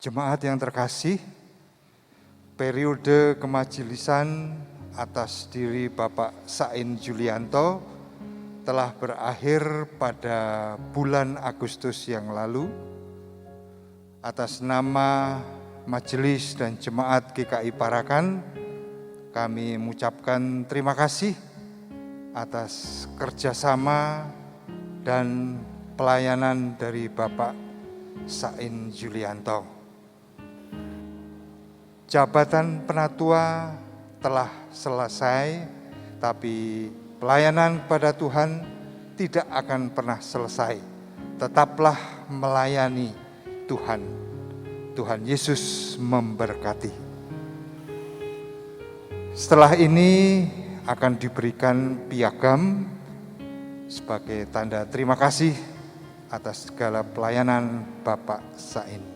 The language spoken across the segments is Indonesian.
Jemaat yang terkasih, periode kemajelisan atas diri Bapak Sain Julianto telah berakhir pada bulan Agustus yang lalu. Atas nama Majelis dan Jemaat GKI Parakan, kami mengucapkan terima kasih atas kerjasama dan pelayanan dari Bapak Sain Julianto. Jabatan penatua telah selesai, tapi pelayanan pada Tuhan tidak akan pernah selesai. Tetaplah melayani Tuhan. Tuhan Yesus memberkati. Setelah ini akan diberikan piagam sebagai tanda terima kasih atas segala pelayanan Bapak Sain.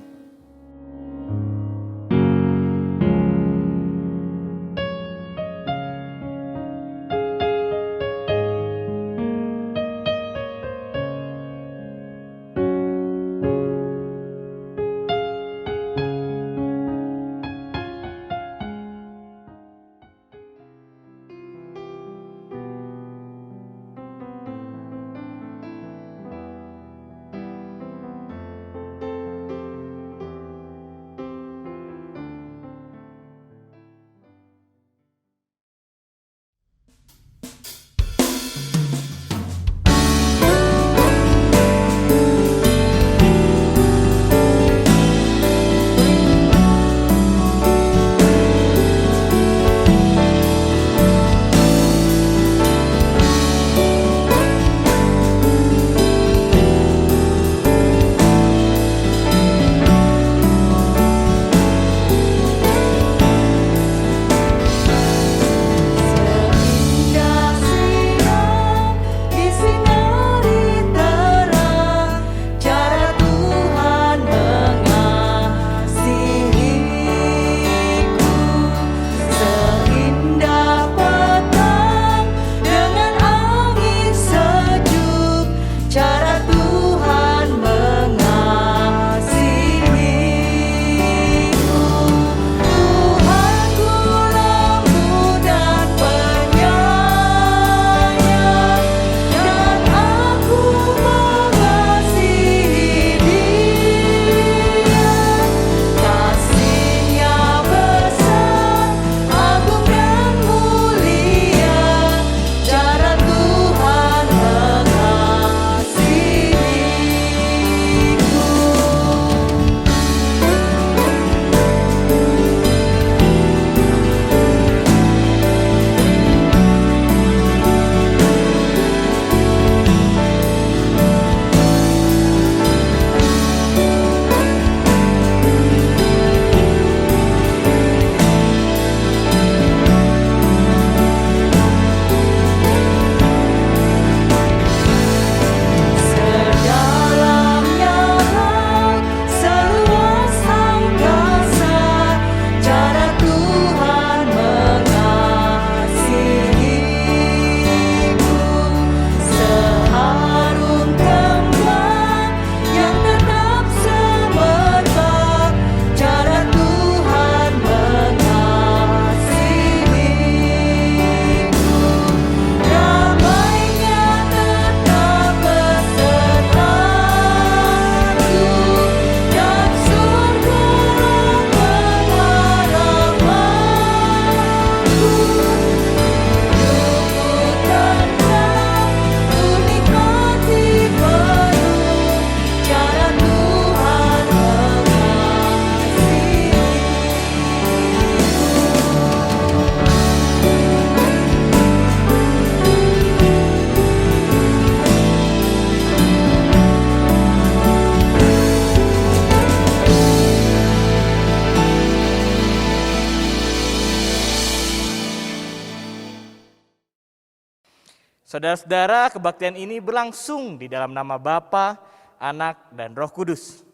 Saudara-saudara, kebaktian ini berlangsung di dalam nama Bapa, Anak, dan Roh Kudus.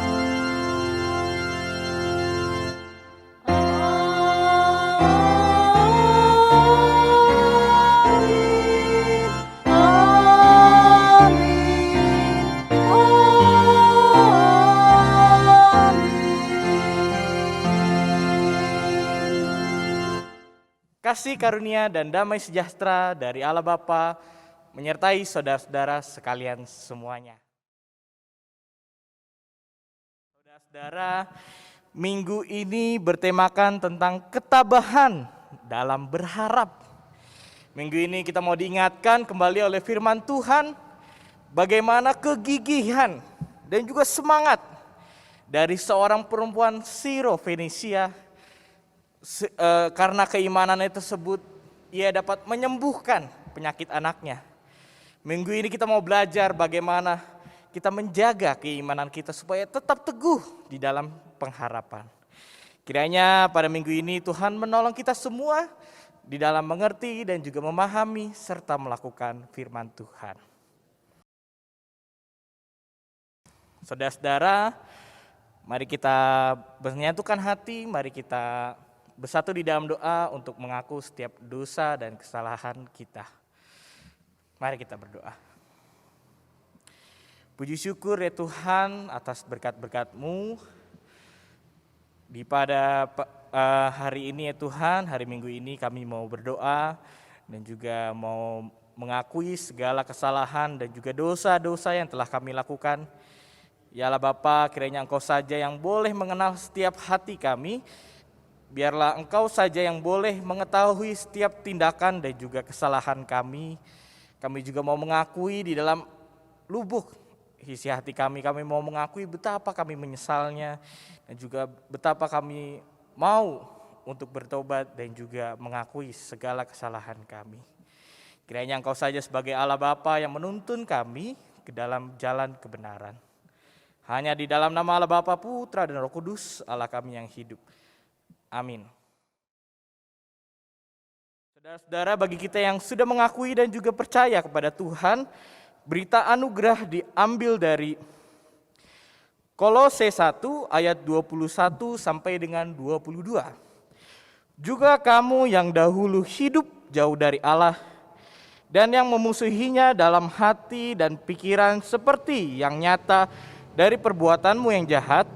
Amin. Kasih karunia dan damai sejahtera dari Allah Bapa menyertai saudara-saudara sekalian semuanya. Saudara-saudara, minggu ini bertemakan tentang ketabahan dalam berharap. Minggu ini kita mau diingatkan kembali oleh firman Tuhan bagaimana kegigihan dan juga semangat dari seorang perempuan Siro-Fenisia. Karena keimanannya tersebut, ia dapat menyembuhkan penyakit anaknya. Minggu ini kita mau belajar bagaimana kita menjaga keimanan kita supaya tetap teguh di dalam pengharapan. Kiranya pada minggu ini Tuhan menolong kita semua di dalam mengerti dan juga memahami serta melakukan firman Tuhan. Saudara-saudara, mari kita menyatukan hati, mari kita bersatu di dalam doa untuk mengaku setiap dosa dan kesalahan kita. Mari kita berdoa. Puji syukur ya Tuhan atas berkat-berkat-Mu. Pada hari ini ya Tuhan, hari Minggu ini kami mau berdoa dan juga mau mengakui segala kesalahan dan juga dosa-dosa yang telah kami lakukan. Ya Allah Bapa, kiranya Engkau saja yang boleh mengenal setiap hati kami. Biarlah Engkau saja yang boleh mengetahui setiap tindakan dan juga kesalahan kami. Kami juga mau mengakui di dalam lubuk isi hati kami mau mengakui betapa kami menyesalnya dan juga betapa kami mau untuk bertobat dan juga mengakui segala kesalahan kami. Kiranya Engkau saja sebagai Allah Bapa yang menuntun kami ke dalam jalan kebenaran. Hanya di dalam nama Allah Bapa, Putra dan Roh Kudus, Allah kami yang hidup. Amin. Saudara-saudara, bagi kita yang sudah mengakui dan juga percaya kepada Tuhan, berita anugerah diambil dari Kolose 1 ayat 21 sampai dengan 22. Juga kamu yang dahulu hidup jauh dari Allah dan yang memusuhinya dalam hati dan pikiran seperti yang nyata dari perbuatanmu yang jahat,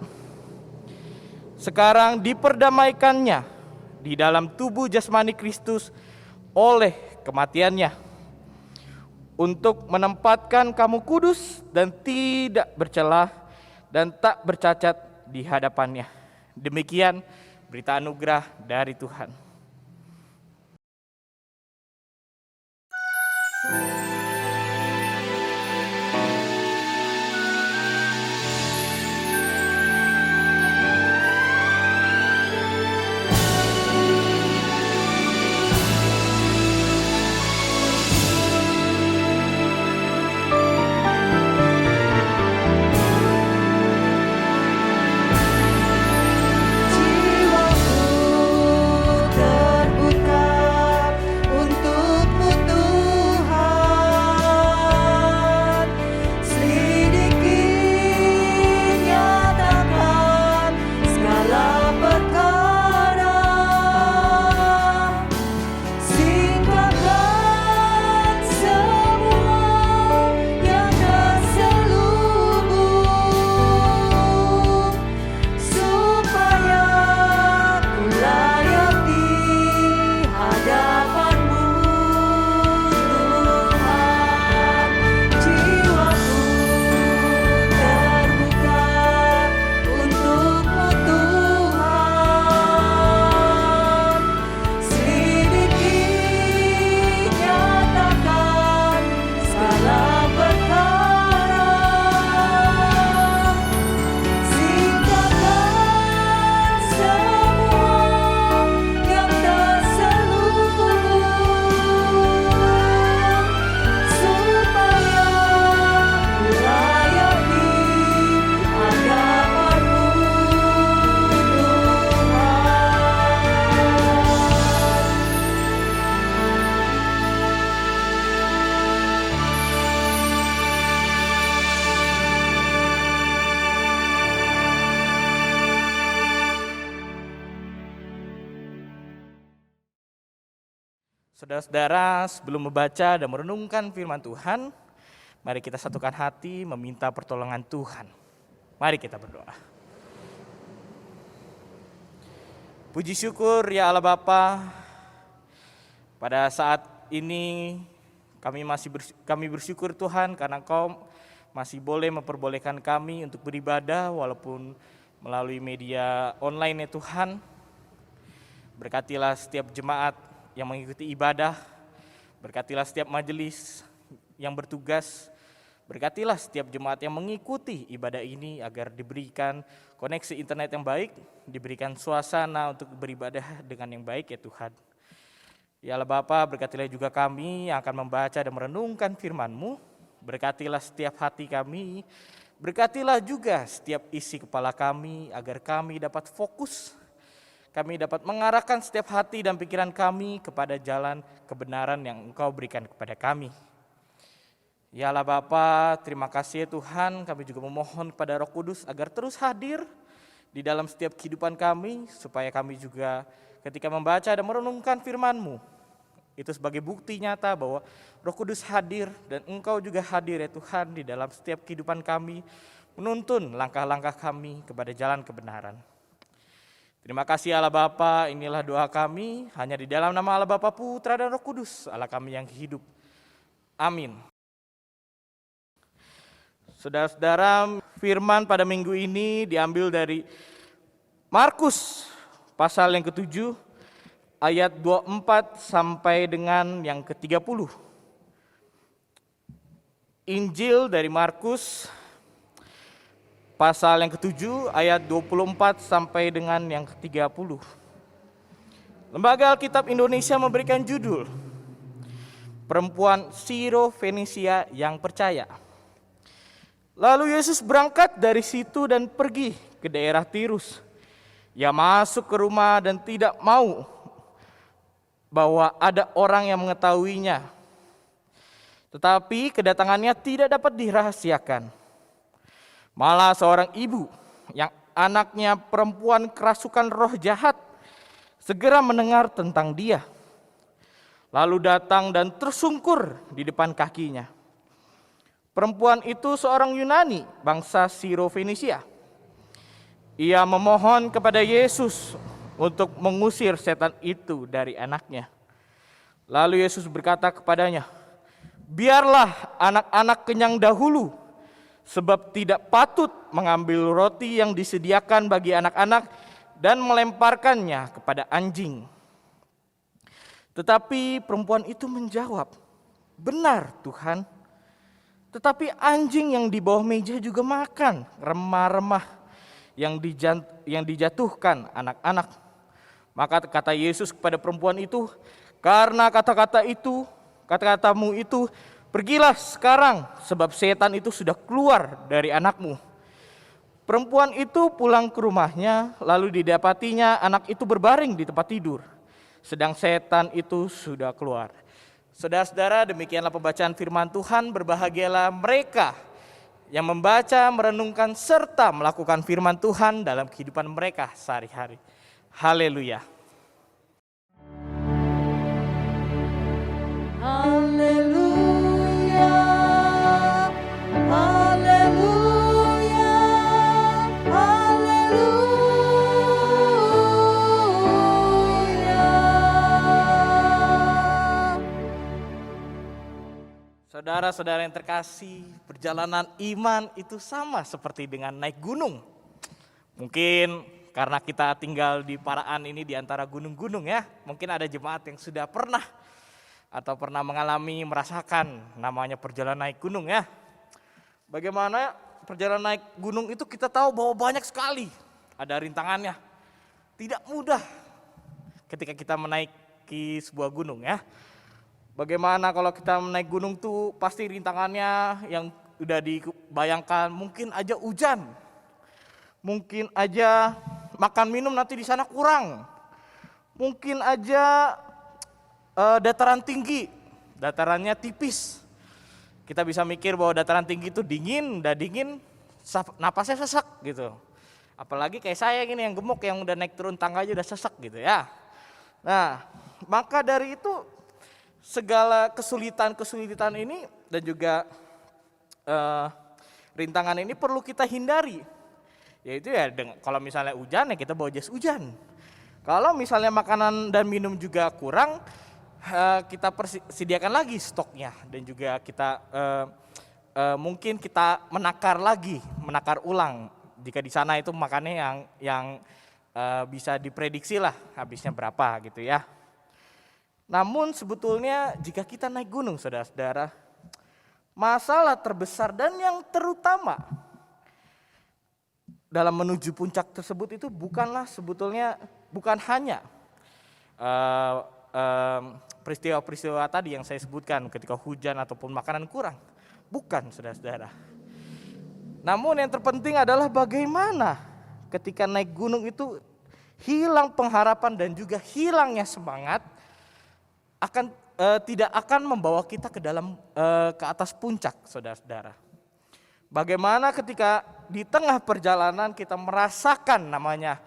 sekarang diperdamaikannya di dalam tubuh jasmani Kristus oleh kematiannya, untuk menempatkan kamu kudus dan tidak bercelah dan tak bercacat di hadapannya. Demikian berita anugerah dari Tuhan. Saudara-saudara, sebelum membaca dan merenungkan firman Tuhan, mari kita satukan hati meminta pertolongan Tuhan. Mari kita berdoa. Puji syukur ya Allah Bapa, Pada saat ini kami bersyukur Tuhan karena Engkau masih boleh memperbolehkan kami untuk beribadah walaupun melalui media online ya Tuhan. Berkatilah setiap jemaat yang mengikuti ibadah, berkatilah setiap majelis yang bertugas, berkatilah setiap jemaat yang mengikuti ibadah ini agar diberikan koneksi internet yang baik, diberikan suasana untuk beribadah dengan yang baik ya Tuhan. Ya Allah Bapa, berkatilah juga kami yang akan membaca dan merenungkan firman-Mu, berkatilah setiap hati kami, berkatilah juga setiap isi kepala kami agar kami dapat fokus, kami dapat mengarahkan setiap hati dan pikiran kami kepada jalan kebenaran yang Engkau berikan kepada kami. Ya Allah Bapa, terima kasih ya Tuhan, kami juga memohon kepada Roh Kudus agar terus hadir di dalam setiap kehidupan kami, supaya kami juga ketika membaca dan merenungkan firman-Mu, itu sebagai bukti nyata bahwa Roh Kudus hadir dan Engkau juga hadir ya Tuhan di dalam setiap kehidupan kami, menuntun langkah-langkah kami kepada jalan kebenaran. Terima kasih Allah Bapa, inilah doa kami, hanya di dalam nama Allah Bapa, Putra dan Roh Kudus, Allah kami yang hidup. Amin. Saudara-saudara, firman pada minggu ini diambil dari Markus pasal yang ke-7 ayat 24 sampai dengan yang ke-30. Injil dari Markus pasal yang ke-7 ayat 24 sampai dengan yang ke-30. Lembaga Alkitab Indonesia memberikan judul Perempuan Siro-Fenisia yang Percaya. Lalu Yesus berangkat dari situ dan pergi ke daerah Tirus. Ia masuk ke rumah dan tidak mau bahwa ada orang yang mengetahuinya. Tetapi kedatangannya tidak dapat dirahasiakan. Malah seorang ibu yang anaknya perempuan kerasukan roh jahat segera mendengar tentang dia. Lalu datang dan tersungkur di depan kakinya. Perempuan itu seorang Yunani, bangsa Siro-Fenisia. Ia memohon kepada Yesus untuk mengusir setan itu dari anaknya. Lalu Yesus berkata kepadanya, "Biarlah anak-anak kenyang dahulu, sebab tidak patut mengambil roti yang disediakan bagi anak-anak dan melemparkannya kepada anjing." Tetapi perempuan itu menjawab, "Benar Tuhan, tetapi anjing yang di bawah meja juga makan remah-remah yang dijatuhkan anak-anak." Maka kata Yesus kepada perempuan itu, "Karena kata-katamu itu, pergilah sekarang, sebab setan itu sudah keluar dari anakmu." Perempuan itu pulang ke rumahnya, lalu didapatinya anak itu berbaring di tempat tidur, sedang setan itu sudah keluar. Saudara-saudara, demikianlah pembacaan firman Tuhan. Berbahagialah mereka yang membaca, merenungkan, serta melakukan firman Tuhan dalam kehidupan mereka sehari-hari. Haleluya. Haleluya, haleluya, haleluya. Saudara-saudara yang terkasih, perjalanan iman itu sama seperti dengan naik gunung. Mungkin karena kita tinggal di Paraan ini di antara gunung-gunung ya, mungkin ada jemaat yang sudah pernah atau pernah merasakan namanya perjalanan naik gunung ya. Bagaimana perjalanan naik gunung itu kita tahu bahwa banyak sekali ada rintangannya. Tidak mudah ketika kita menaiki sebuah gunung ya. Bagaimana kalau kita naik gunung tuh pasti rintangannya yang udah dibayangkan, mungkin aja hujan. Mungkin aja makan minum nanti di sana kurang. Mungkin aja dataran tinggi, datarannya tipis. Kita bisa mikir bahwa dataran tinggi itu dingin, udah dingin, napasnya sesak gitu. Apalagi kayak saya gini yang gemuk, yang udah naik turun tangga aja udah sesak gitu ya. Nah, maka dari itu segala kesulitan ini dan juga rintangan ini perlu kita hindari. Yaitu ya kalau misalnya hujan ya kita bawa jas hujan. Kalau misalnya makanan dan minum juga kurang, kita sediakan lagi stoknya dan juga kita mungkin kita menakar ulang jika di sana itu makannya yang bisa diprediksi lah habisnya berapa gitu ya. Namun sebetulnya jika kita naik gunung saudara-saudara, masalah terbesar dan yang terutama dalam menuju puncak tersebut itu bukan hanya peristiwa-peristiwa tadi yang saya sebutkan ketika hujan ataupun makanan kurang. Bukan saudara-saudara. Namun yang terpenting adalah bagaimana ketika naik gunung itu hilang pengharapan dan juga hilangnya semangat tidak akan membawa kita ke atas puncak saudara-saudara. Bagaimana ketika di tengah perjalanan kita merasakan namanya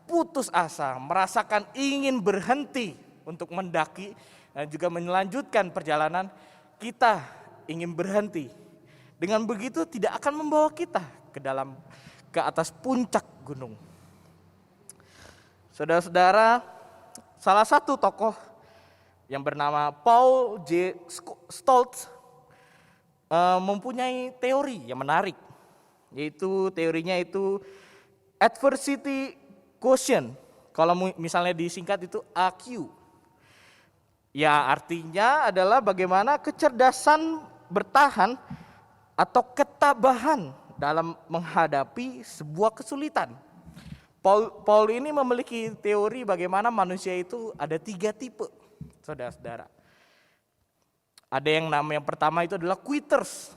putus asa, merasakan ingin berhenti untuk mendaki dan juga melanjutkan perjalanan, kita ingin berhenti. Dengan begitu tidak akan membawa kita ke atas puncak gunung. Saudara-saudara, salah satu tokoh yang bernama Paul J. Stoltz mempunyai teori yang menarik, yaitu teorinya itu adversity quotient. Kalau misalnya disingkat itu AQ. Ya, artinya adalah bagaimana kecerdasan bertahan atau ketabahan dalam menghadapi sebuah kesulitan. Paul ini memiliki teori bagaimana manusia itu ada 3 tipe, saudara-saudara. Ada yang pertama itu adalah quitters,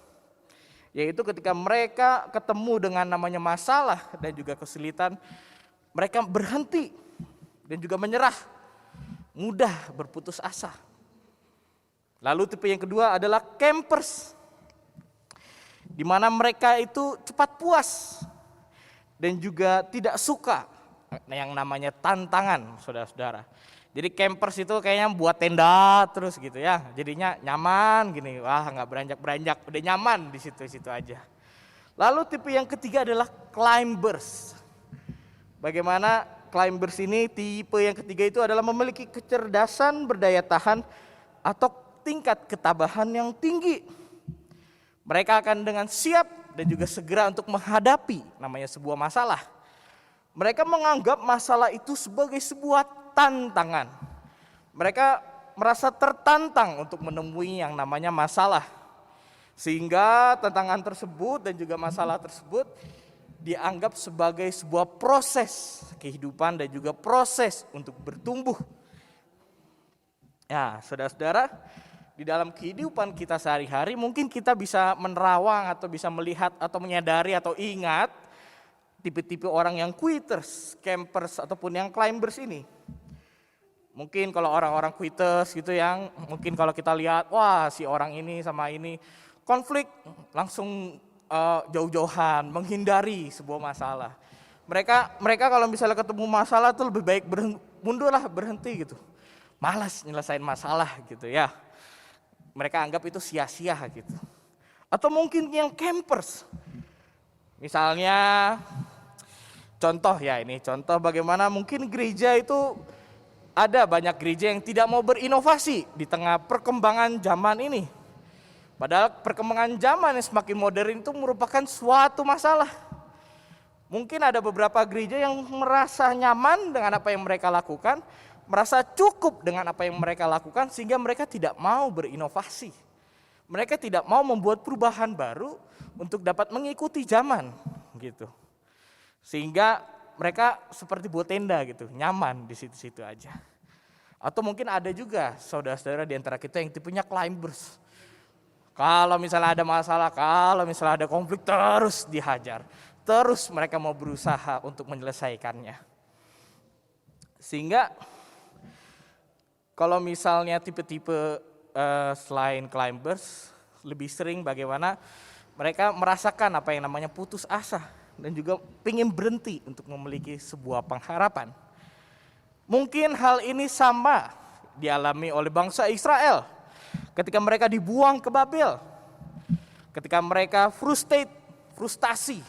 yaitu ketika mereka ketemu dengan namanya masalah dan juga kesulitan, mereka berhenti dan juga menyerah, mudah berputus asa. Lalu tipe yang kedua adalah campers, di mana mereka itu cepat puas dan juga tidak suka yang namanya tantangan, saudara-saudara. Jadi campers itu kayaknya buat tenda terus gitu ya, jadinya nyaman gini, wah nggak beranjak-beranjak, udah nyaman di situ-situ aja. Lalu tipe yang ketiga adalah climbers. Bagaimana climbers ini, tipe yang ketiga itu adalah memiliki kecerdasan berdaya tahan atau tingkat ketabahan yang tinggi. Mereka akan dengan siap dan juga segera untuk menghadapi namanya sebuah masalah. Mereka menganggap masalah itu sebagai sebuah tantangan. Mereka merasa tertantang untuk menemui yang namanya masalah. Sehingga tantangan tersebut dan juga masalah tersebut dianggap sebagai sebuah proses kehidupan dan juga proses untuk bertumbuh. Ya, saudara-saudara, di dalam kehidupan kita sehari-hari mungkin kita bisa menerawang atau bisa melihat atau menyadari atau ingat tipe-tipe orang yang quitters, campers ataupun yang climbers ini. Mungkin kalau orang-orang quitters gitu yang mungkin kalau kita lihat, wah si orang ini sama ini konflik langsung jauh-jauhan, menghindari sebuah masalah. Mereka kalau misalnya ketemu masalah tuh lebih baik mundurlah, berhenti gitu. Malas nyelesain masalah gitu ya. Mereka anggap itu sia-sia gitu. Atau mungkin yang campers. Misalnya contoh bagaimana mungkin gereja itu ada banyak gereja yang tidak mau berinovasi di tengah perkembangan zaman ini. Padahal perkembangan zaman yang semakin modern itu merupakan suatu masalah. Mungkin ada beberapa gereja yang merasa nyaman dengan apa yang mereka lakukan, merasa cukup dengan apa yang mereka lakukan sehingga mereka tidak mau berinovasi. Mereka tidak mau membuat perubahan baru untuk dapat mengikuti zaman gitu. Sehingga mereka seperti buat tenda gitu, nyaman di situ-situ aja. Atau mungkin ada juga saudara-saudara di antara kita yang tipenya climbers. Kalau misalnya ada masalah, kalau misalnya ada konflik terus dihajar. Terus mereka mau berusaha untuk menyelesaikannya. Sehingga kalau misalnya tipe-tipe selain climbers, lebih sering bagaimana mereka merasakan apa yang namanya putus asa dan juga ingin berhenti untuk memiliki sebuah pengharapan. Mungkin hal ini sama dialami oleh bangsa Israel ketika mereka dibuang ke Babel. Ketika mereka frustasi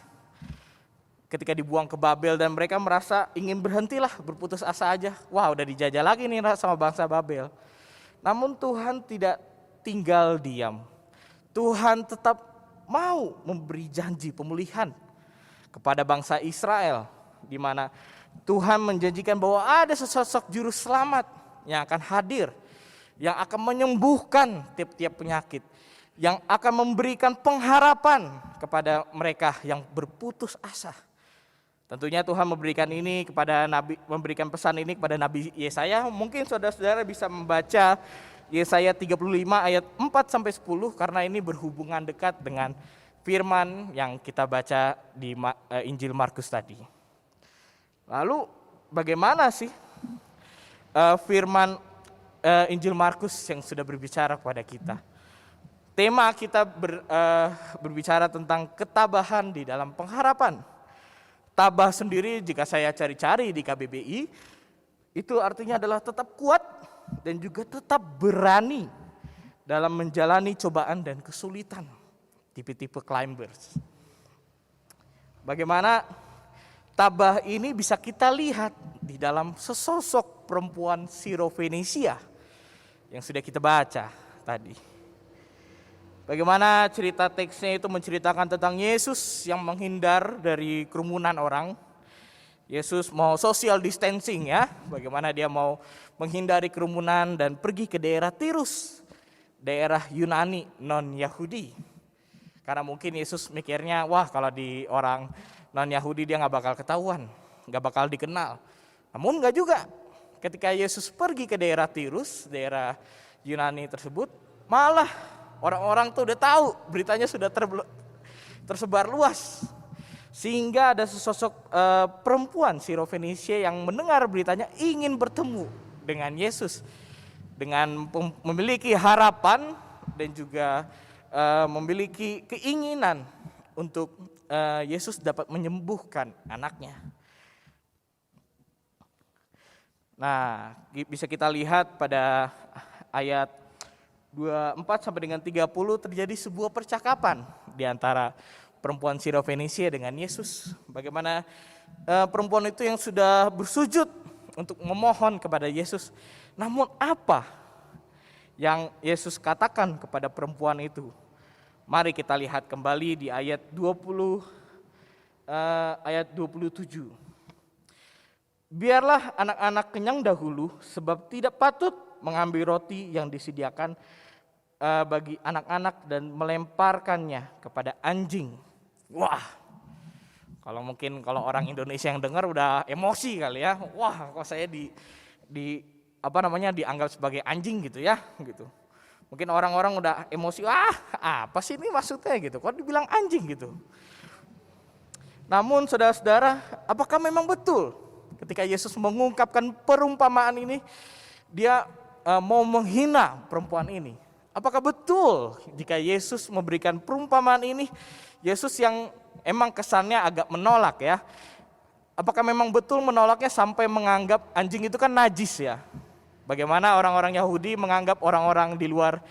ketika dibuang ke Babel dan mereka merasa ingin berhentilah, berputus asa aja. Wah, udah dijajah lagi nih sama bangsa Babel. Namun Tuhan tidak tinggal diam. Tuhan tetap mau memberi janji pemulihan kepada bangsa Israel, di mana Tuhan menjanjikan bahwa ada sesosok juru selamat yang akan hadir, yang akan menyembuhkan tiap-tiap penyakit, yang akan memberikan pengharapan kepada mereka yang berputus asa. Tentunya Tuhan memberikan pesan ini kepada Nabi Yesaya. Mungkin saudara-saudara bisa membaca Yesaya 35 ayat 4 sampai 10 karena ini berhubungan dekat dengan firman yang kita baca di Injil Markus tadi. Lalu bagaimana sih firman Injil Markus yang sudah berbicara kepada kita? Tema kita berbicara tentang ketabahan di dalam pengharapan. Tabah sendiri jika saya cari-cari di KBBI, itu artinya adalah tetap kuat dan juga tetap berani dalam menjalani cobaan dan kesulitan. Tipe-tipe climbers. Bagaimana tabah ini bisa kita lihat di dalam sesosok perempuan Sirofenisia yang sudah kita baca tadi. Bagaimana cerita teksnya itu menceritakan tentang Yesus yang menghindar dari kerumunan orang. Yesus mau social distancing ya, bagaimana dia mau menghindari kerumunan dan pergi ke daerah Tirus, daerah Yunani non-Yahudi. Karena mungkin Yesus mikirnya, wah kalau di orang non-Yahudi dia gak bakal ketahuan, gak bakal dikenal. Namun gak juga, ketika Yesus pergi ke daerah Tirus, daerah Yunani tersebut, malah orang-orang tuh udah tahu, beritanya sudah tersebar luas. Sehingga ada sesosok perempuan Sirofenisia yang mendengar beritanya ingin bertemu dengan Yesus. Dengan memiliki harapan dan juga memiliki keinginan untuk Yesus dapat menyembuhkan anaknya. Nah, bisa kita lihat pada ayat 24 sampai dengan 30 terjadi sebuah percakapan di antara perempuan Sirofenisia dengan Yesus. Bagaimana perempuan itu yang sudah bersujud untuk memohon kepada Yesus. Namun apa yang Yesus katakan kepada perempuan itu? Mari kita lihat kembali di ayat 27. Biarlah anak-anak kenyang dahulu, sebab tidak patut mengambil roti yang disediakan bagi anak-anak dan melemparkannya kepada anjing. Wah, kalau orang Indonesia yang dengar udah emosi kali ya. Wah, kok saya dianggap sebagai anjing gitu ya, gitu. Mungkin orang-orang udah emosi, apa sih ini maksudnya gitu, kok dibilang anjing gitu. Namun saudara-saudara, apakah memang betul ketika Yesus mengungkapkan perumpamaan ini, dia mau menghina perempuan ini? Apakah betul jika Yesus memberikan perumpamaan ini, Yesus yang emang kesannya agak menolak ya, apakah memang betul menolaknya sampai menganggap anjing itu kan najis ya? Bagaimana orang-orang Yahudi menganggap orang-orang di luar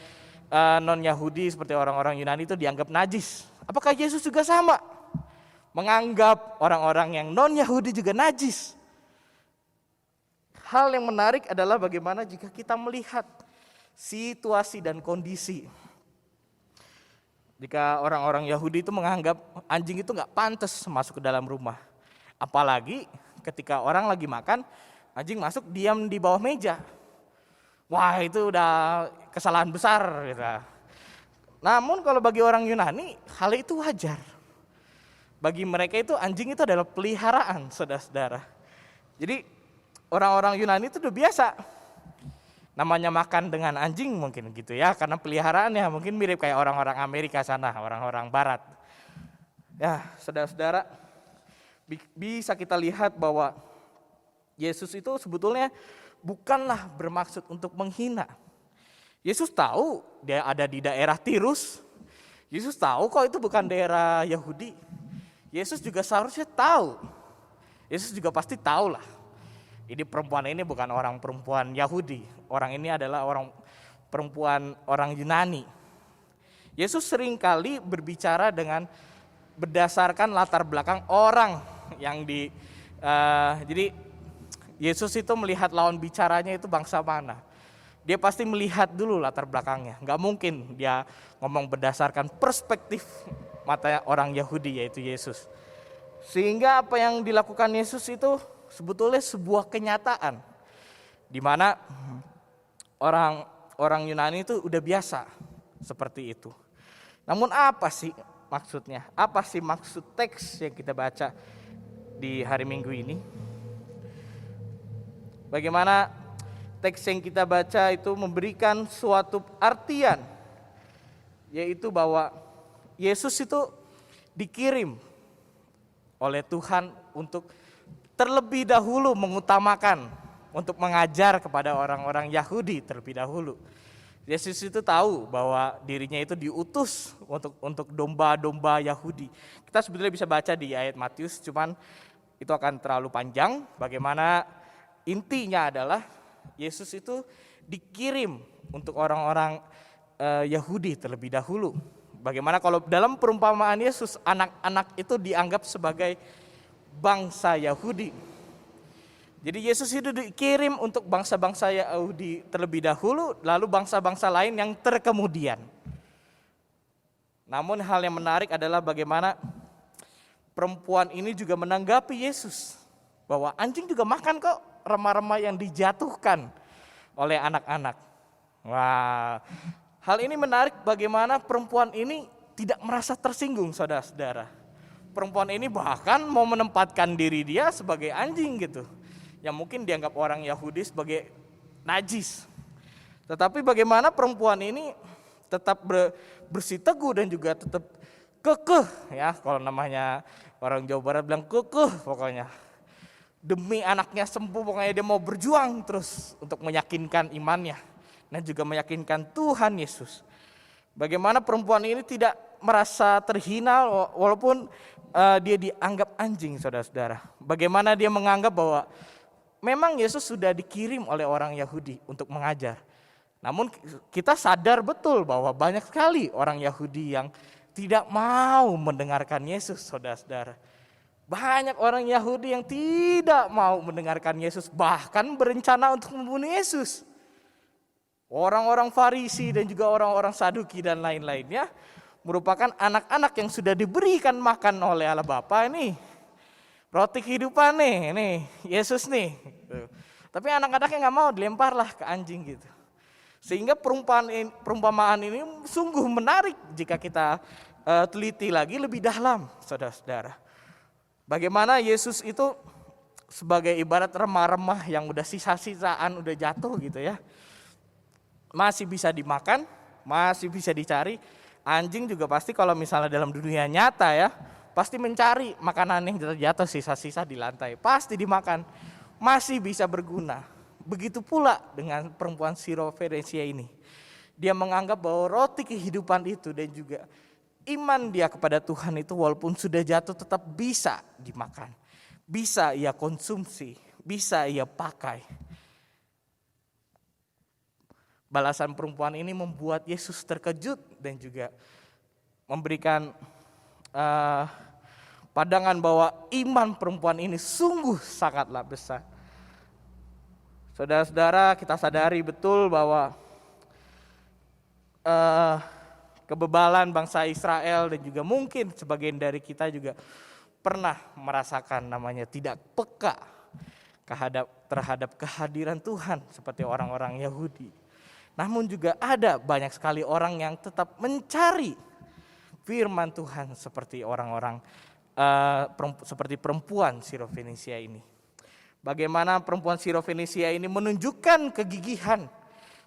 non-Yahudi seperti orang-orang Yunani itu dianggap najis. Apakah Yesus juga sama? Menganggap orang-orang yang non-Yahudi juga najis. Hal yang menarik adalah bagaimana jika kita melihat situasi dan kondisi. Jika orang-orang Yahudi itu menganggap anjing itu gak pantas masuk ke dalam rumah. Apalagi ketika orang lagi makan, anjing masuk diam di bawah meja. Wah, itu udah kesalahan besar gitu. Namun kalau bagi orang Yunani, hal itu wajar. Bagi mereka itu anjing itu adalah peliharaan, saudara-saudara. Jadi orang-orang Yunani itu udah biasa. Namanya makan dengan anjing mungkin gitu ya, karena peliharaannya mungkin mirip kayak orang-orang Amerika sana, orang-orang barat. Ya, saudara-saudara, bisa kita lihat bahwa Yesus itu sebetulnya bukanlah bermaksud untuk menghina. Yesus tahu dia ada di daerah Tirus. Yesus tahu kok itu bukan daerah Yahudi. Yesus juga seharusnya tahu. Yesus juga pasti tahu lah. Ini perempuan ini bukan orang perempuan Yahudi. Orang ini adalah perempuan orang Yunani. Yesus seringkali berbicara dengan berdasarkan latar belakang orang yang jadi Yesus itu melihat lawan bicaranya itu bangsa mana. dia pasti melihat dulu latar belakangnya. Nggak mungkin dia ngomong berdasarkan perspektif mata orang Yahudi, yaitu Yesus. Sehingga apa yang dilakukan Yesus itu sebetulnya sebuah kenyataan, di mana orang Yunani itu udah biasa seperti itu. Namun apa sih maksudnya? Apa sih maksud teks yang kita baca di hari Minggu ini? Bagaimana teks yang kita baca itu memberikan suatu artian, yaitu bahwa Yesus itu dikirim oleh Tuhan untuk terlebih dahulu mengutamakan untuk mengajar kepada orang-orang Yahudi terlebih dahulu. Yesus itu tahu bahwa dirinya itu diutus untuk domba-domba Yahudi. Kita sebetulnya bisa baca di ayat Matius, cuman itu akan terlalu panjang. Bagaimana intinya adalah Yesus itu dikirim untuk orang-orang Yahudi terlebih dahulu. Bagaimana kalau dalam perumpamaan Yesus, anak-anak itu dianggap sebagai bangsa Yahudi. Jadi Yesus itu dikirim untuk bangsa-bangsa Yahudi terlebih dahulu, lalu bangsa-bangsa lain yang terkemudian. Namun hal yang menarik adalah bagaimana perempuan ini juga menanggapi Yesus, bahwa anjing juga makan kok remah-remah yang dijatuhkan oleh anak-anak. Wah, hal ini menarik bagaimana perempuan ini tidak merasa tersinggung, saudara-saudara. Perempuan ini bahkan mau menempatkan diri dia sebagai anjing gitu, yang mungkin dianggap orang Yahudi sebagai najis. Tetapi bagaimana perempuan ini tetap bersiteguh dan juga tetap kekeh, ya kalau namanya orang Jawa Barat bilang kekeh pokoknya. Demi anaknya sembuh, pokoknya dia mau berjuang terus untuk meyakinkan imannya dan juga meyakinkan Tuhan Yesus. Bagaimana perempuan ini tidak merasa terhina walaupun dia dianggap anjing, saudara-saudara. Bagaimana dia menganggap bahwa memang Yesus sudah dikirim oleh orang Yahudi untuk mengajar. Namun kita sadar betul bahwa banyak sekali orang Yahudi yang tidak mau mendengarkan Yesus, saudara-saudara. Banyak orang Yahudi yang tidak mau mendengarkan Yesus, bahkan berencana untuk membunuh Yesus. Orang-orang Farisi dan juga orang-orang Saduki dan lain-lainnya merupakan anak-anak yang sudah diberikan makan oleh Allah Bapa ini. Roti kehidupan nih Yesus nih. Tapi anak-anaknya nggak mau, dilemparlah ke anjing gitu. Sehingga perumpamaan ini sungguh menarik jika kita teliti lagi lebih dalam, saudara-saudara. Bagaimana Yesus itu sebagai ibarat remah-remah yang udah sisa-sisaan, udah jatuh gitu ya. Masih bisa dimakan, masih bisa dicari. Anjing juga pasti kalau misalnya dalam dunia nyata ya, pasti mencari makanan yang terjatuh sisa-sisa di lantai. Pasti dimakan, masih bisa berguna. Begitu pula dengan perempuan Sirofenesia ini. Dia menganggap bahwa roti kehidupan itu dan juga iman dia kepada Tuhan itu walaupun sudah jatuh tetap bisa dimakan. Bisa ia konsumsi, bisa ia pakai. Balasan perempuan ini membuat Yesus terkejut dan juga memberikan pandangan bahwa iman perempuan ini sungguh sangatlah besar. Saudara-saudara, kita sadari betul bahwa kebebalan bangsa Israel dan juga mungkin sebagian dari kita juga pernah merasakan namanya tidak peka terhadap kehadiran Tuhan seperti orang-orang Yahudi. Namun juga ada banyak sekali orang yang tetap mencari firman Tuhan seperti orang-orang seperti perempuan Sirofenesia ini. Bagaimana perempuan Sirofenesia ini menunjukkan kegigihan,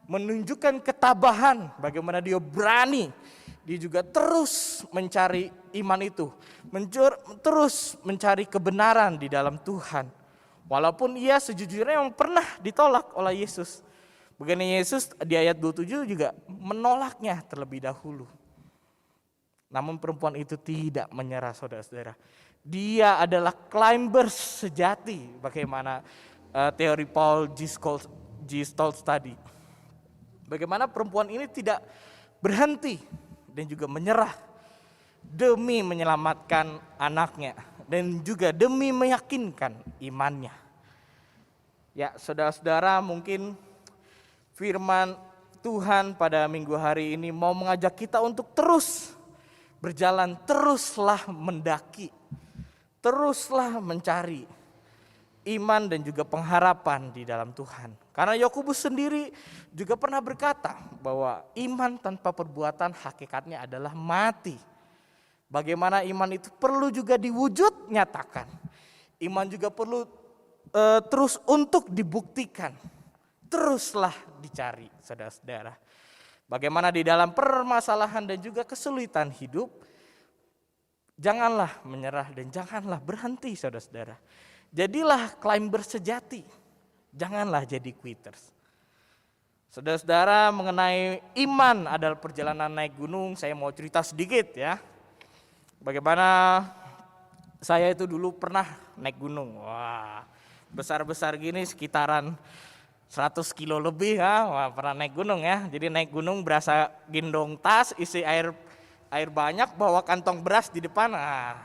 menunjukkan ketabahan, bagaimana dia berani, dia juga terus mencari iman itu, terus mencari kebenaran di dalam Tuhan. Walaupun ia sejujurnya yang pernah ditolak oleh Yesus. Begini Yesus di ayat 27 juga menolaknya terlebih dahulu. Namun perempuan itu tidak menyerah, saudara-saudara. Dia adalah climbers sejati, bagaimana teori Paul G. Stoltz tadi. Bagaimana perempuan ini tidak berhenti dan juga menyerah demi menyelamatkan anaknya dan juga demi meyakinkan imannya. Ya, saudara-saudara, mungkin Firman Tuhan pada minggu hari ini mau mengajak kita untuk terus berjalan, teruslah mendaki, teruslah mencari iman dan juga pengharapan di dalam Tuhan. Karena Yakobus sendiri juga pernah berkata bahwa iman tanpa perbuatan hakikatnya adalah mati. Bagaimana iman itu perlu juga diwujud nyatakan. Iman juga perlu terus untuk dibuktikan. Teruslah dicari, saudara-saudara. Bagaimana di dalam permasalahan dan juga kesulitan hidup, janganlah menyerah dan janganlah berhenti, saudara-saudara. Jadilah climber sejati, janganlah jadi quitters. Saudara-saudara, mengenai iman adalah perjalanan naik gunung, saya mau cerita sedikit ya. Bagaimana saya itu dulu pernah naik gunung. Wah, besar-besar gini sekitaran 100 kilo lebih ya. Wah, pernah naik gunung ya. Jadi naik gunung berasa gendong tas isi air banyak, bawa kantong beras di depan. Nah,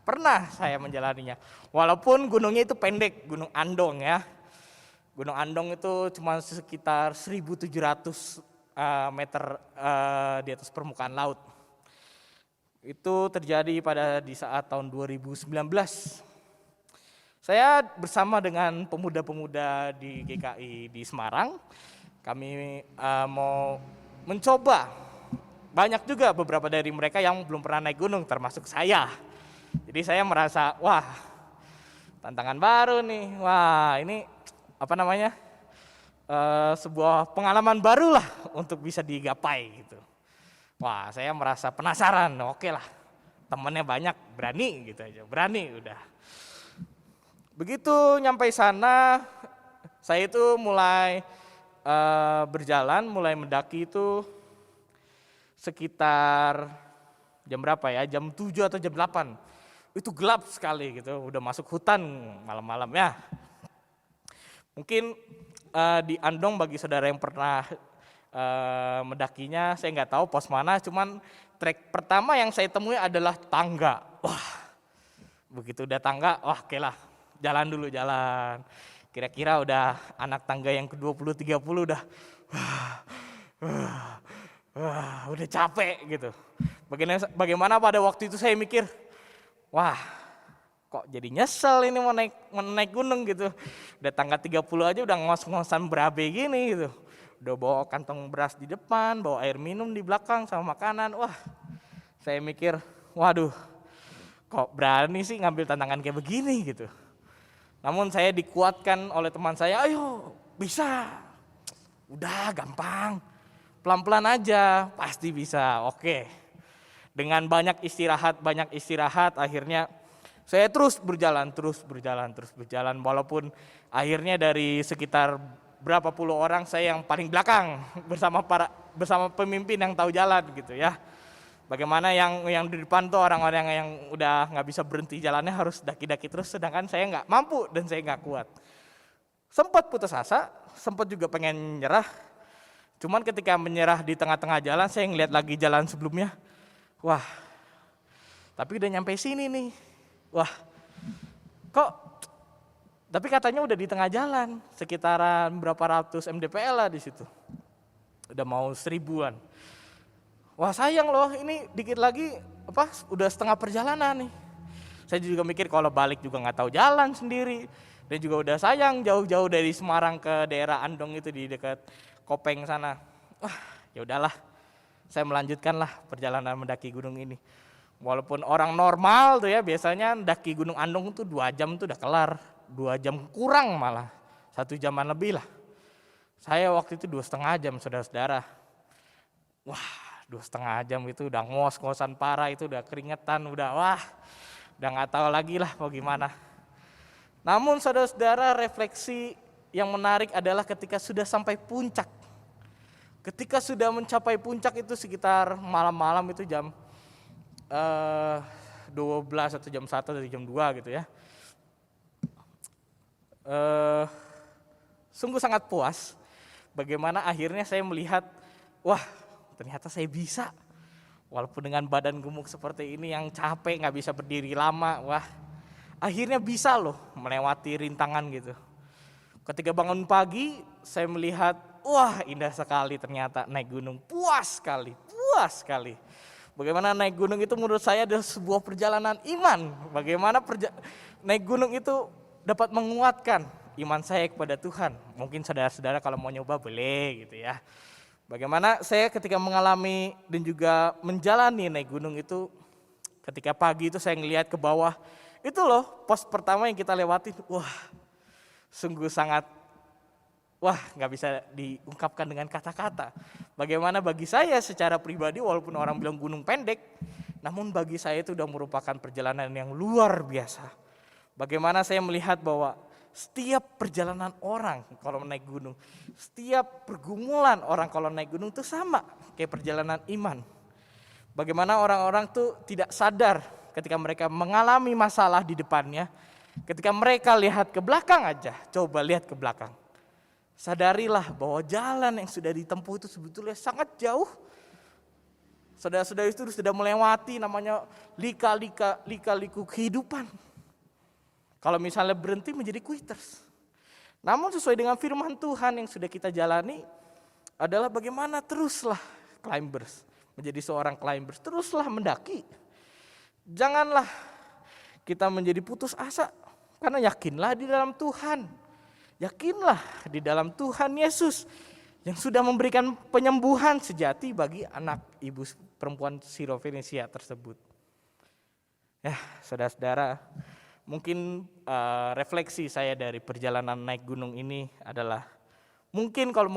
pernah saya menjalaninya. Walaupun gunungnya itu pendek, Gunung Andong ya. Gunung Andong itu cuma sekitar 1.700 meter di atas permukaan laut. Itu terjadi di saat tahun 2019. Saya bersama dengan pemuda-pemuda di GKI di Semarang, kami mau mencoba. Banyak juga beberapa dari mereka yang belum pernah naik gunung, termasuk saya. Jadi saya merasa, wah, tantangan baru nih. Wah, ini sebuah pengalaman baru lah untuk bisa digapai gitu. Wah, saya merasa penasaran. Oke lah, temennya banyak, berani gitu aja. Berani udah. Begitu nyampe sana, saya itu mulai berjalan, mulai mendaki itu sekitar jam berapa ya? Jam 7 atau jam 8. Itu gelap sekali gitu, udah masuk hutan malam-malam ya. Mungkin di Andong bagi saudara yang pernah mendakinya, saya nggak tahu pos mana, cuman trek pertama yang saya temui adalah tangga. Wah, begitu udah tangga, wah oke lah, jalan dulu jalan. Kira-kira udah anak tangga yang ke-20-30 udah, udah capek gitu. Bagaimana pada waktu itu saya mikir, wah kok jadi nyesel ini mau naik gunung gitu. Udah tangga 30 aja udah ngos-ngosan berabe gini gitu. Udah bawa kantong beras di depan, bawa air minum di belakang sama makanan. Wah, saya mikir, waduh, kok berani sih ngambil tantangan kayak begini gitu. Namun saya dikuatkan oleh teman saya, ayo bisa, udah gampang, pelan-pelan aja, pasti bisa, oke. Dengan banyak istirahat, akhirnya saya terus berjalan, walaupun akhirnya dari sekitar berapa puluh orang saya yang paling belakang bersama pemimpin yang tahu jalan gitu ya. Bagaimana yang di depan tuh orang-orang yang udah nggak bisa berhenti jalannya harus daki-daki terus, sedangkan saya nggak mampu dan saya nggak kuat. Sempat putus asa, sempat juga pengen nyerah. Cuman ketika menyerah di tengah-tengah jalan, saya ngeliat lagi jalan sebelumnya. Wah, tapi udah nyampe sini nih. Wah, tapi katanya udah di tengah jalan, sekitaran berapa ratus mdpl lah di situ. Udah mau 1000-an. Wah sayang loh, ini dikit lagi udah setengah perjalanan nih. Saya juga mikir kalau balik juga nggak tahu jalan sendiri. Dan juga udah sayang jauh-jauh dari Semarang ke daerah Andong itu di dekat Kopeng sana. Wah, ya udahlah. Saya melanjutkanlah perjalanan mendaki gunung ini. Walaupun orang normal tuh ya biasanya mendaki Gunung Andong tuh 2 jam tuh udah kelar. 2 jam kurang malah, 1 jaman lebih lah. Saya waktu itu 2,5 jam, saudara-saudara. Wah, 2,5 jam itu udah ngos-ngosan parah, itu udah keringetan, udah nggak tahu lagi lah mau gimana. Namun saudara-saudara, refleksi yang menarik adalah ketika sudah sampai puncak. Ketika sudah mencapai puncak itu sekitar malam-malam itu jam 12 atau jam 1 atau jam 2 gitu ya. Sungguh sangat puas bagaimana akhirnya saya melihat, wah ternyata saya bisa. Walaupun dengan badan gemuk seperti ini yang capek gak bisa berdiri lama, wah akhirnya bisa loh melewati rintangan gitu. Ketika bangun pagi saya melihat, wah indah sekali ternyata naik gunung, puas sekali. Bagaimana naik gunung itu menurut saya adalah sebuah perjalanan iman. Bagaimana naik gunung itu dapat menguatkan iman saya kepada Tuhan. Mungkin saudara-saudara kalau mau nyoba boleh gitu ya. Bagaimana saya ketika mengalami dan juga menjalani naik gunung itu, ketika pagi itu saya ngelihat ke bawah, itu loh pos pertama yang kita lewatin, wah sungguh sangat, wah nggak bisa diungkapkan dengan kata-kata. Bagaimana bagi saya secara pribadi walaupun orang bilang gunung pendek, namun bagi saya itu sudah merupakan perjalanan yang luar biasa. Bagaimana saya melihat bahwa setiap perjalanan orang kalau naik gunung, setiap pergumulan orang kalau naik gunung itu sama kayak perjalanan iman. Bagaimana orang-orang tuh tidak sadar ketika mereka mengalami masalah di depannya, ketika mereka lihat ke belakang aja, coba lihat ke belakang. Sadarilah bahwa jalan yang sudah ditempuh itu sebetulnya sangat jauh. Saudara-saudara itu sudah melewati namanya lika-liku kehidupan. Kalau misalnya berhenti menjadi quitters. Namun sesuai dengan firman Tuhan yang sudah kita jalani adalah bagaimana teruslah climbers. Menjadi seorang climbers, teruslah mendaki. Janganlah kita menjadi putus asa, karena yakinlah di dalam Tuhan. Yakinlah di dalam Tuhan Yesus yang sudah memberikan penyembuhan sejati bagi anak ibu perempuan Sirofenisia tersebut. Ya, saudara-saudara, mungkin refleksi saya dari perjalanan naik gunung ini adalah mungkin kalau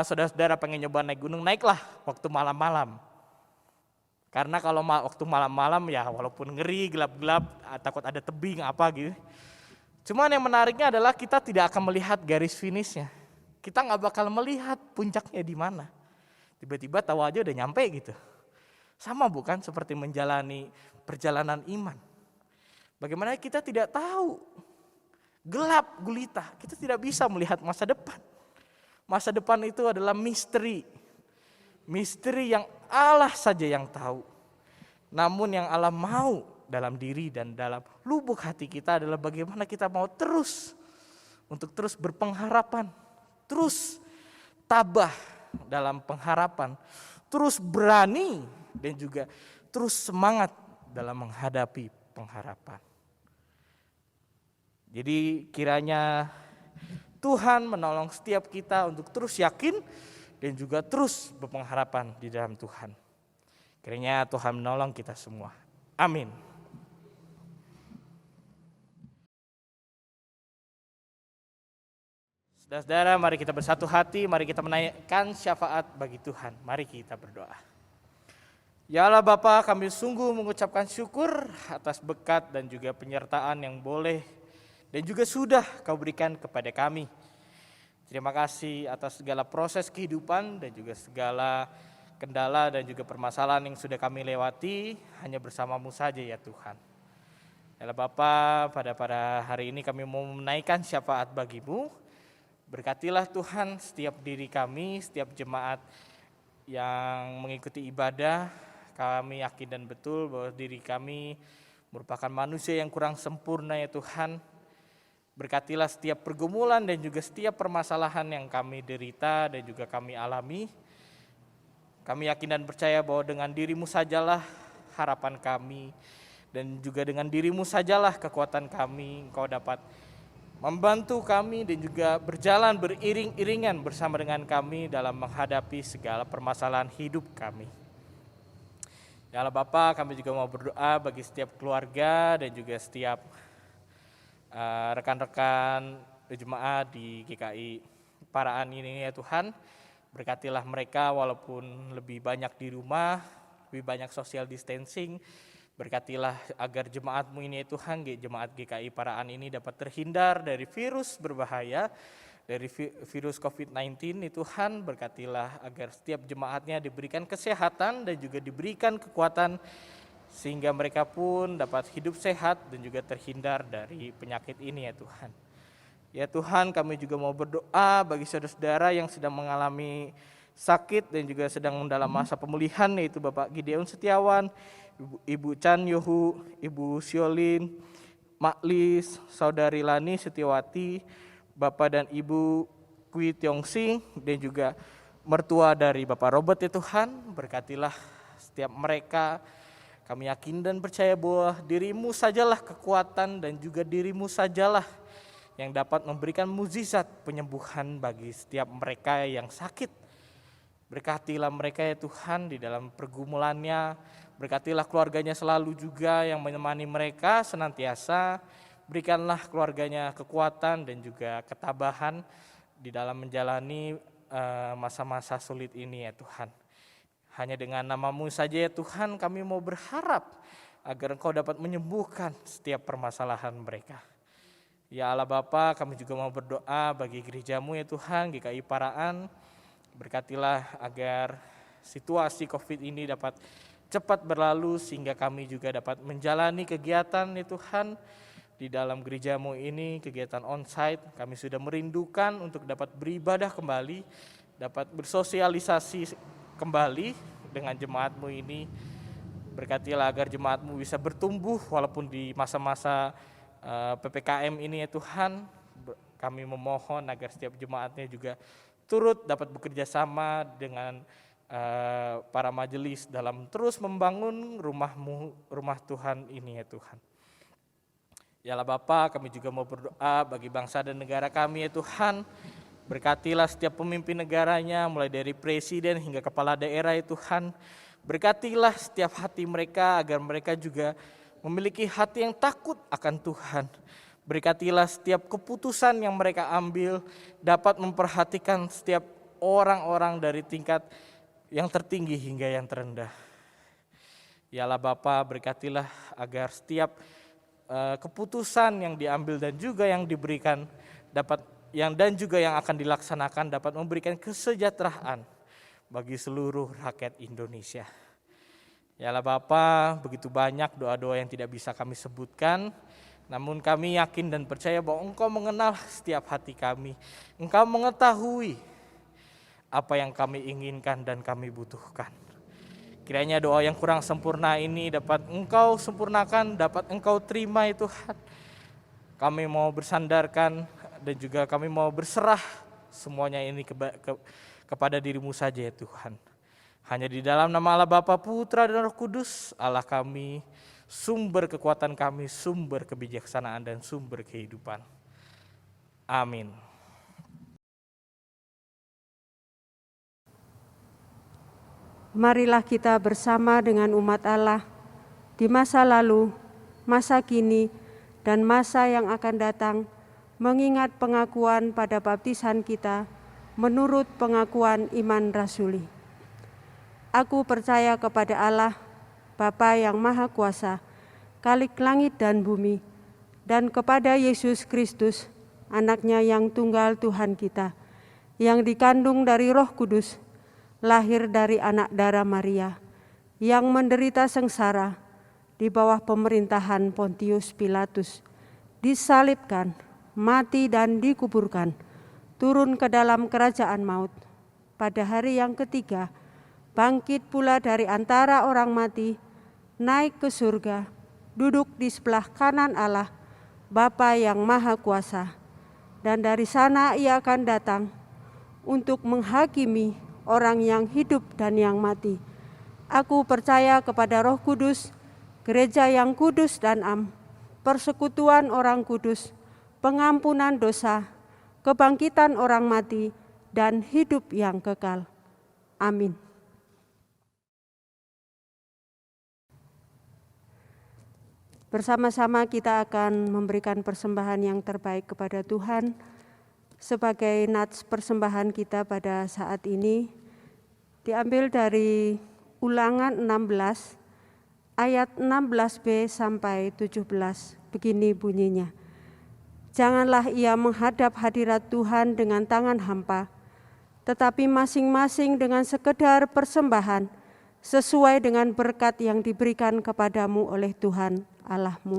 saudara-saudara pengen nyoba naik gunung, naiklah waktu malam-malam. Karena kalau waktu malam-malam ya walaupun ngeri, gelap-gelap, takut ada tebing apa gitu. Cuman yang menariknya adalah kita tidak akan melihat garis finishnya. Kita nggak bakal melihat puncaknya di mana. Tiba-tiba tahu aja udah nyampe gitu. Sama bukan seperti menjalani perjalanan iman. Bagaimana kita tidak tahu, gelap gulita, kita tidak bisa melihat masa depan. Masa depan itu adalah misteri. Misteri yang Allah saja yang tahu. Namun yang Allah mau dalam diri dan dalam lubuk hati kita adalah bagaimana kita mau terus berpengharapan, terus tabah dalam pengharapan, terus berani dan juga terus semangat dalam menghadapi pengharapan. Jadi kiranya Tuhan menolong setiap kita untuk terus yakin dan juga terus berpengharapan di dalam Tuhan. Kiranya Tuhan menolong kita semua. Amin. Saudara-saudara, mari kita bersatu hati, mari kita menaikkan syafaat bagi Tuhan. Mari kita berdoa. Ya Allah Bapa, kami sungguh mengucapkan syukur atas berkat dan juga penyertaan yang boleh dan juga sudah Kau berikan kepada kami. Terima kasih atas segala proses kehidupan dan juga segala kendala dan juga permasalahan yang sudah kami lewati hanya bersama-Mu saja ya Tuhan. Ya Allah Bapa, pada hari ini kami mau menaikkan syafaat bagi-Mu. Berkatilah Tuhan setiap diri kami, setiap jemaat yang mengikuti ibadah. Kami yakin dan betul bahwa diri kami merupakan manusia yang kurang sempurna ya Tuhan. Berkatilah setiap pergumulan dan juga setiap permasalahan yang kami derita dan juga kami alami. Kami yakin dan percaya bahwa dengan diri-Mu sajalah harapan kami. Dan juga dengan diri-Mu sajalah kekuatan kami. Engkau dapat membantu kami dan juga berjalan beriring-iringan bersama dengan kami dalam menghadapi segala permasalahan hidup kami. Ya Allah Bapa, kami juga mau berdoa bagi setiap keluarga dan juga setiap rekan-rekan jemaat di GKI Paraan ini ya Tuhan. Berkatilah mereka walaupun lebih banyak di rumah, lebih banyak social distancing. Berkatilah agar jemaat-Mu ini ya Tuhan, jemaat GKI Paraan ini dapat terhindar dari virus berbahaya, dari virus COVID-19 ya Tuhan. Berkatilah agar setiap jemaatnya diberikan kesehatan dan juga diberikan kekuatan sehingga mereka pun dapat hidup sehat dan juga terhindar dari penyakit ini ya Tuhan. Ya Tuhan, kami juga mau berdoa bagi saudara-saudara yang sedang mengalami sakit dan juga sedang dalam masa pemulihan, yaitu Bapak Gideon Setiawan, Ibu Chan Yohu, Ibu Siolin, Maklis, Saudari Lani Setiawati, Bapak dan Ibu Kwi Tiong Sing dan juga mertua dari Bapak Robert ya Tuhan, berkatilah setiap mereka. Kami yakin dan percaya bahwa diri-Mu sajalah kekuatan dan juga diri-Mu sajalah yang dapat memberikan mukjizat penyembuhan bagi setiap mereka yang sakit. Berkatilah mereka ya Tuhan di dalam pergumulannya, berkatilah keluarganya selalu juga yang menemani mereka senantiasa. Berikanlah keluarganya kekuatan dan juga ketabahan di dalam menjalani masa-masa sulit ini ya Tuhan. Hanya dengan nama-Mu saja ya Tuhan kami mau berharap agar Engkau dapat menyembuhkan setiap permasalahan mereka. Ya Allah Bapa, kami juga mau berdoa bagi gereja-Mu ya Tuhan, GKI Paraan. Berkatilah agar situasi COVID ini dapat cepat berlalu sehingga kami juga dapat menjalani kegiatan ya Tuhan di dalam gereja-Mu ini, kegiatan onsite. Kami sudah merindukan untuk dapat beribadah kembali, dapat bersosialisasi kembali dengan jemaat-Mu ini. Berkatilah agar jemaat-Mu bisa bertumbuh walaupun di masa-masa PPKM ini ya Tuhan. Kami memohon agar setiap jemaatnya juga turut dapat bekerja sama dengan para majelis dalam terus membangun rumah-Mu, rumah Tuhan ini ya Tuhan. Ya Allah Bapa, kami juga mau berdoa bagi bangsa dan negara kami ya Tuhan. Berkatilah setiap pemimpin negaranya, mulai dari presiden hingga kepala daerah ya Tuhan. Berkatilah setiap hati mereka agar mereka juga memiliki hati yang takut akan Tuhan. Berkatilah setiap keputusan yang mereka ambil dapat memperhatikan setiap orang-orang dari tingkat yang tertinggi hingga yang terendah. Ya Allah Bapa, berkatilah agar setiap keputusan yang diambil dan juga yang diberikan dan juga yang akan dilaksanakan dapat memberikan kesejahteraan bagi seluruh rakyat Indonesia. Ya Allah Bapa, begitu banyak doa-doa yang tidak bisa kami sebutkan, namun kami yakin dan percaya bahwa Engkau mengenal setiap hati kami. Engkau mengetahui apa yang kami inginkan dan kami butuhkan. Kiranya doa yang kurang sempurna ini dapat Engkau sempurnakan, dapat Engkau terima ya Tuhan. Kami mau bersandarkan dan juga kami mau berserah semuanya ini kepada diri-Mu saja ya Tuhan. Hanya di dalam nama Allah Bapa, Putra dan Roh Kudus, Allah kami, sumber kekuatan kami, sumber kebijaksanaan dan sumber kehidupan. Amin. Marilah kita bersama dengan umat Allah di masa lalu, masa kini, dan masa yang akan datang, mengingat pengakuan pada baptisan kita menurut pengakuan iman rasuli. Aku percaya kepada Allah, Bapa yang Maha Kuasa, Khalik langit dan bumi, dan kepada Yesus Kristus, Anak-Nya yang tunggal Tuhan kita, yang dikandung dari Roh Kudus, lahir dari anak darah Maria, yang menderita sengsara di bawah pemerintahan Pontius Pilatus, disalibkan, mati dan dikuburkan, turun ke dalam kerajaan maut. Pada hari yang ketiga, bangkit pula dari antara orang mati, naik ke surga, duduk di sebelah kanan Allah, Bapa yang Maha Kuasa, dan dari sana Ia akan datang untuk menghakimi orang yang hidup dan yang mati. Aku percaya kepada Roh Kudus, gereja yang kudus dan am, persekutuan orang kudus, pengampunan dosa, kebangkitan orang mati, dan hidup yang kekal. Amin. Bersama-sama kita akan memberikan persembahan yang terbaik kepada Tuhan. Sebagai nats persembahan kita pada saat ini diambil dari Ulangan 16 ayat 16b sampai 17. Begini bunyinya. Janganlah ia menghadap hadirat Tuhan dengan tangan hampa, tetapi masing-masing dengan sekedar persembahan sesuai dengan berkat yang diberikan kepadamu oleh Tuhan Allahmu.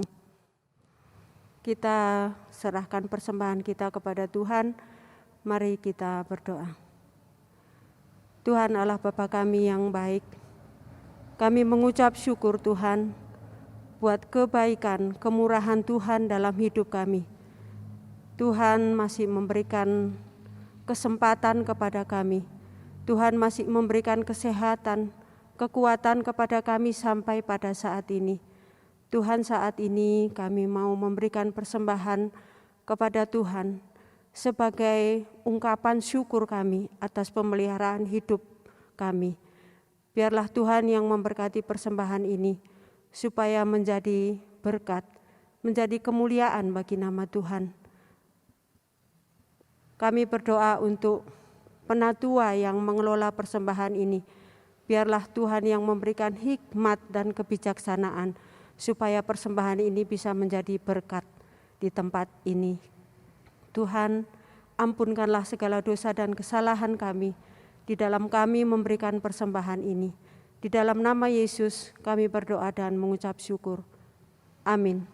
Kita serahkan persembahan kita kepada Tuhan. Mari kita berdoa. Tuhan Allah Bapa kami yang baik, kami mengucap syukur Tuhan buat kebaikan, kemurahan Tuhan dalam hidup kami. Tuhan masih memberikan kesempatan kepada kami. Tuhan masih memberikan kesehatan, kekuatan kepada kami sampai pada saat ini. Tuhan, saat ini kami mau memberikan persembahan kepada Tuhan sebagai ungkapan syukur kami atas pemeliharaan hidup kami. Biarlah Tuhan yang memberkati persembahan ini supaya menjadi berkat, menjadi kemuliaan bagi nama Tuhan. Kami berdoa untuk penatua yang mengelola persembahan ini. Biarlah Tuhan yang memberikan hikmat dan kebijaksanaan supaya persembahan ini bisa menjadi berkat di tempat ini. Tuhan, ampunkanlah segala dosa dan kesalahan kami di dalam kami memberikan persembahan ini. Di dalam nama Yesus kami berdoa dan mengucap syukur. Amin.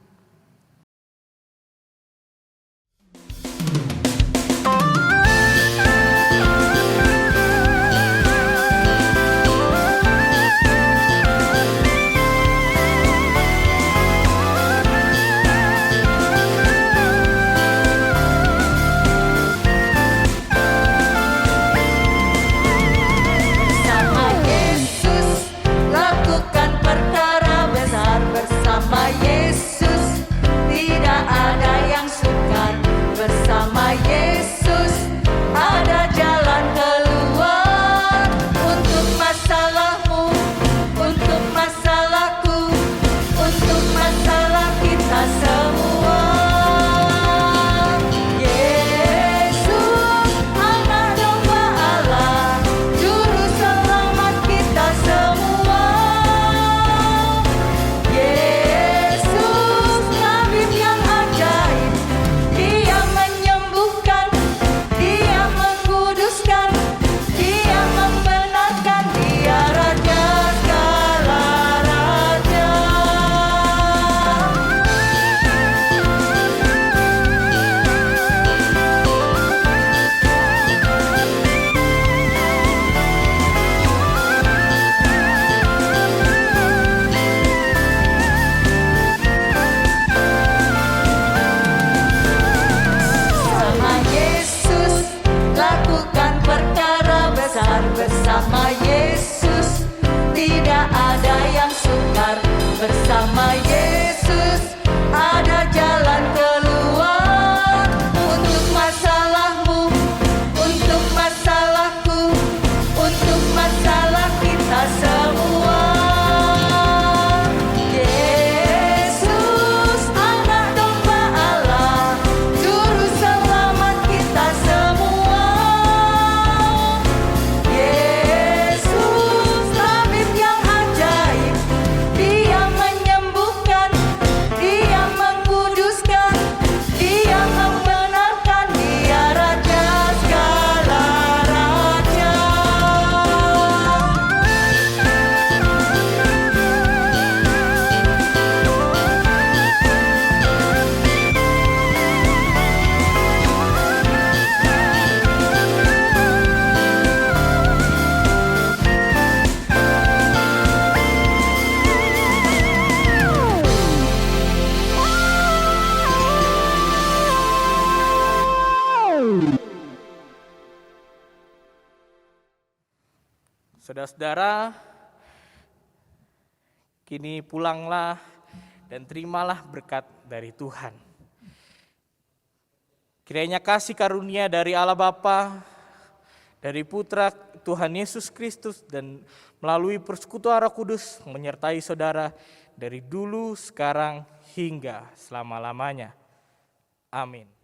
Bersama Yesus ada jalan keluar untuk masalahmu, untuk masalahku, untuk masalah kita semua. Yesus anak domba Allah, juru selamat kita semua. Yesus tabib yang ajaib, Dia menyembuhkan, Dia mengkuduskan, Dia membenarkan, Dia Raja segala raja. Saudara-saudara, kini pulanglah dan terimalah berkat dari Tuhan. Kiranya kasih karunia dari Allah Bapa, dari Putra Tuhan Yesus Kristus, dan melalui persekutuan Roh Kudus menyertai saudara dari dulu, sekarang, hingga selama-lamanya. Amin.